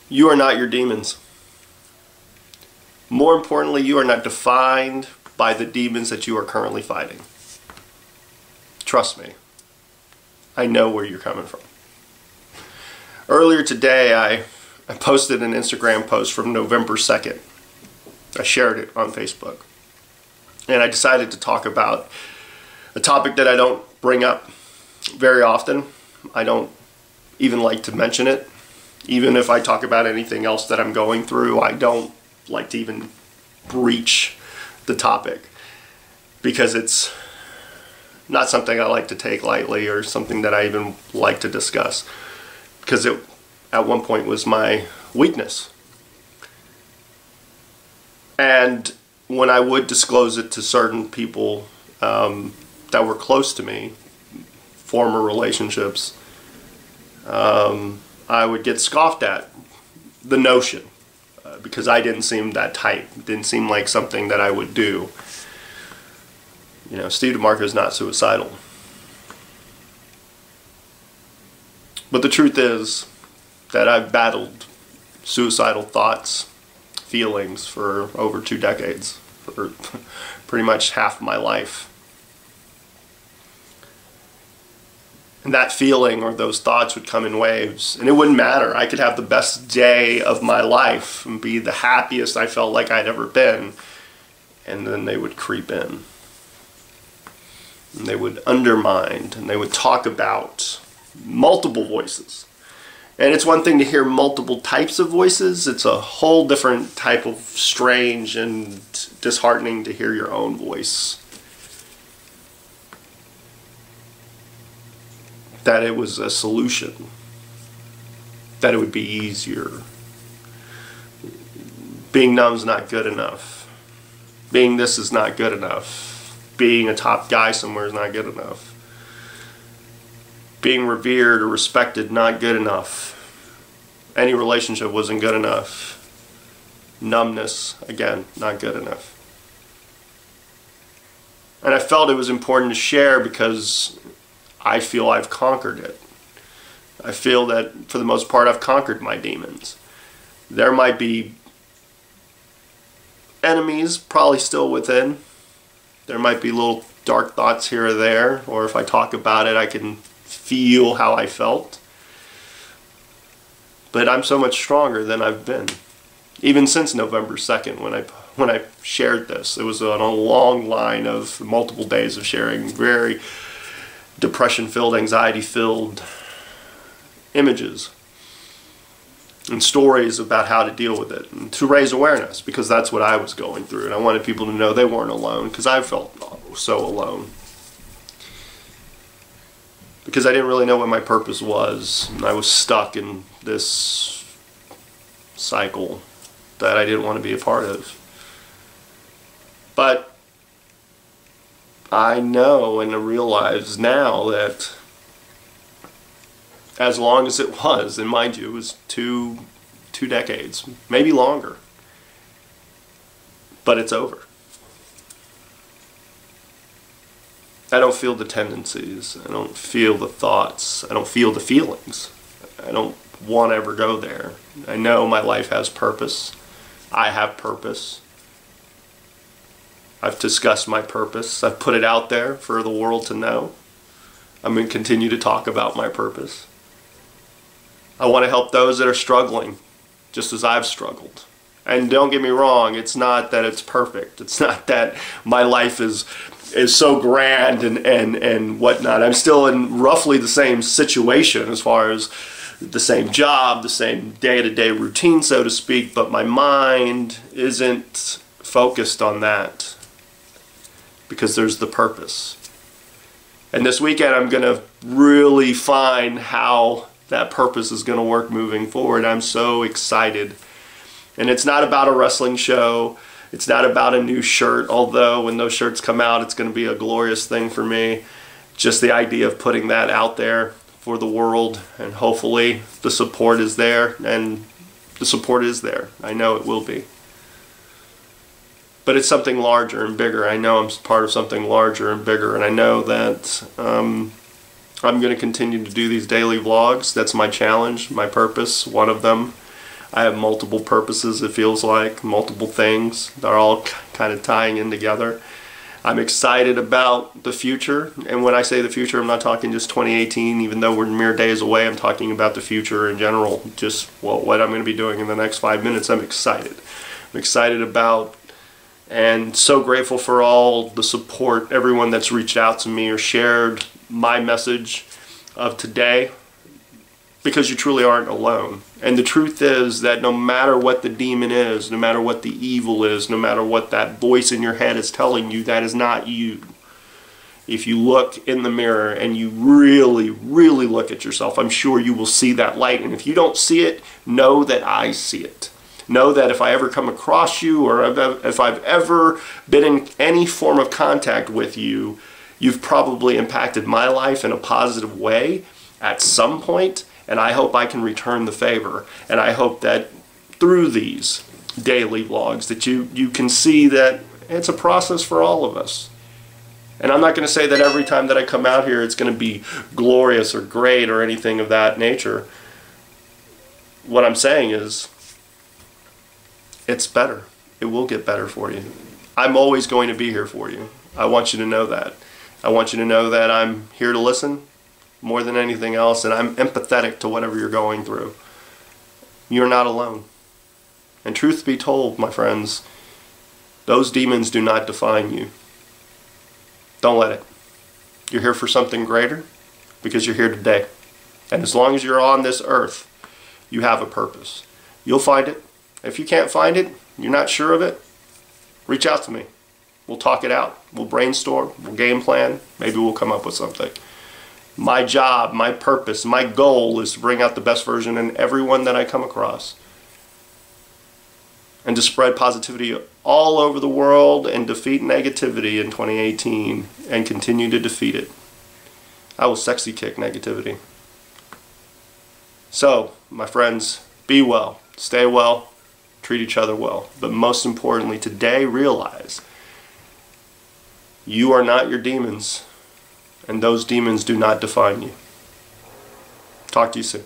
You are not your demons. More importantly, you are not defined by the demons that you are currently fighting. Trust me. I know where you're coming from. Earlier today, I posted an Instagram post from November 2nd. I shared it on Facebook. And I decided to talk about a topic that I don't bring up very often. I don't even like to mention it. Even if I talk about anything else that I'm going through, I don't like to even breach the topic, because it's not something I like to take lightly or something that I even like to discuss, because it at one point was my weakness. And when I would disclose it to certain people that were close to me, former relationships, I would get scoffed at, the notion, because I didn't seem that type. It didn't seem like something that I would do. You know, Steve DeMarkOut is not suicidal. But the truth is that I've battled suicidal thoughts, feelings for over 2 decades, for pretty much half my life. And that feeling or those thoughts would come in waves, and it wouldn't matter. I could have the best day of my life and be the happiest I felt like I'd ever been, and then they would creep in. And they would undermine, and they would talk about multiple voices. And it's one thing to hear multiple types of voices. It's a whole different type of strange and disheartening to hear your own voice. That it was a solution, that it would be easier. Being numb's not good enough. Being this is not good enough. Being a top guy somewhere is not good enough. Being revered or respected, not good enough. Any relationship wasn't good enough. Numbness, again, not good enough. And I felt it was important to share because I feel I've conquered it. I feel that for the most part I've conquered my demons. There might be enemies probably still within. There might be little dark thoughts here or there, or if I talk about it I can feel how I felt. But I'm so much stronger than I've been. Even since November 2nd when I shared this. It was on a long line of multiple days of sharing very depression-filled, anxiety-filled images and stories about how to deal with it and to raise awareness, because that's what I was going through, and I wanted people to know they weren't alone, because I felt so alone, because I didn't really know what my purpose was, and I was stuck in this cycle that I didn't want to be a part of. But I know and realize now that as long as it was, and mind you, it was two decades, maybe longer, but it's over. I don't feel the tendencies, I don't feel the thoughts, I don't feel the feelings. I don't want to ever go there. I know my life has purpose. I have purpose. I've discussed my purpose. I've put it out there for the world to know. I'm going to continue to talk about my purpose. I want to help those that are struggling, just as I've struggled. And don't get me wrong, it's not that it's perfect. It's not that my life is so grand and whatnot. I'm still in roughly the same situation as far as the same job, the same day-to-day routine, so to speak, but my mind isn't focused on that, because there's the purpose. And this weekend I'm going to really find how that purpose is going to work moving forward. I'm so excited. And it's not about a wrestling show. It's not about a new shirt, although when those shirts come out it's going to be a glorious thing for me. Just the idea of putting that out there for the world, and hopefully the support is there, and the support is there. I know it will be. But it's something larger and bigger. I know I'm part of something larger and bigger, and I know that I'm going to continue to do these daily vlogs. That's my challenge, my purpose, one of them. I have multiple purposes, it feels like, multiple things. They're all kind of tying in together. I'm excited about the future, and when I say the future, I'm not talking just 2018, even though we're mere days away. I'm talking about the future in general, just what I'm going to be doing in the next 5 minutes. I'm excited. I'm excited about and so grateful for all the support, everyone that's reached out to me or shared my message of today, because you truly aren't alone. And the truth is that no matter what the demon is, no matter what the evil is, no matter what that voice in your head is telling you, that is not you. If you look in the mirror and you really, really look at yourself, I'm sure you will see that light. And if you don't see it, know that I see it. Know that if I ever come across you, or if I've ever been in any form of contact with you, you've probably impacted my life in a positive way at some point. And I hope I can return the favor. And I hope that through these daily vlogs that you can see that it's a process for all of us. And I'm not going to say that every time that I come out here it's going to be glorious or great or anything of that nature. What I'm saying is it's better. It will get better for you. I'm always going to be here for you. I want you to know that. I want you to know that I'm here to listen more than anything else, and I'm empathetic to whatever you're going through. You're not alone. And truth be told, my friends, those demons do not define you. Don't let it. You're here for something greater because you're here today. And as long as you're on this earth, you have a purpose. You'll find it. If you can't find it, you're not sure of it, reach out to me. We'll talk it out. We'll brainstorm. We'll game plan. Maybe we'll come up with something. My job, my purpose, my goal is to bring out the best version in everyone that I come across. And to spread positivity all over the world and defeat negativity in 2018 and continue to defeat it. I will sexy kick negativity. So, my friends, be well, stay well, treat each other well. But most importantly, today realize you are not your demons. And those demons do not define you. Talk to you soon.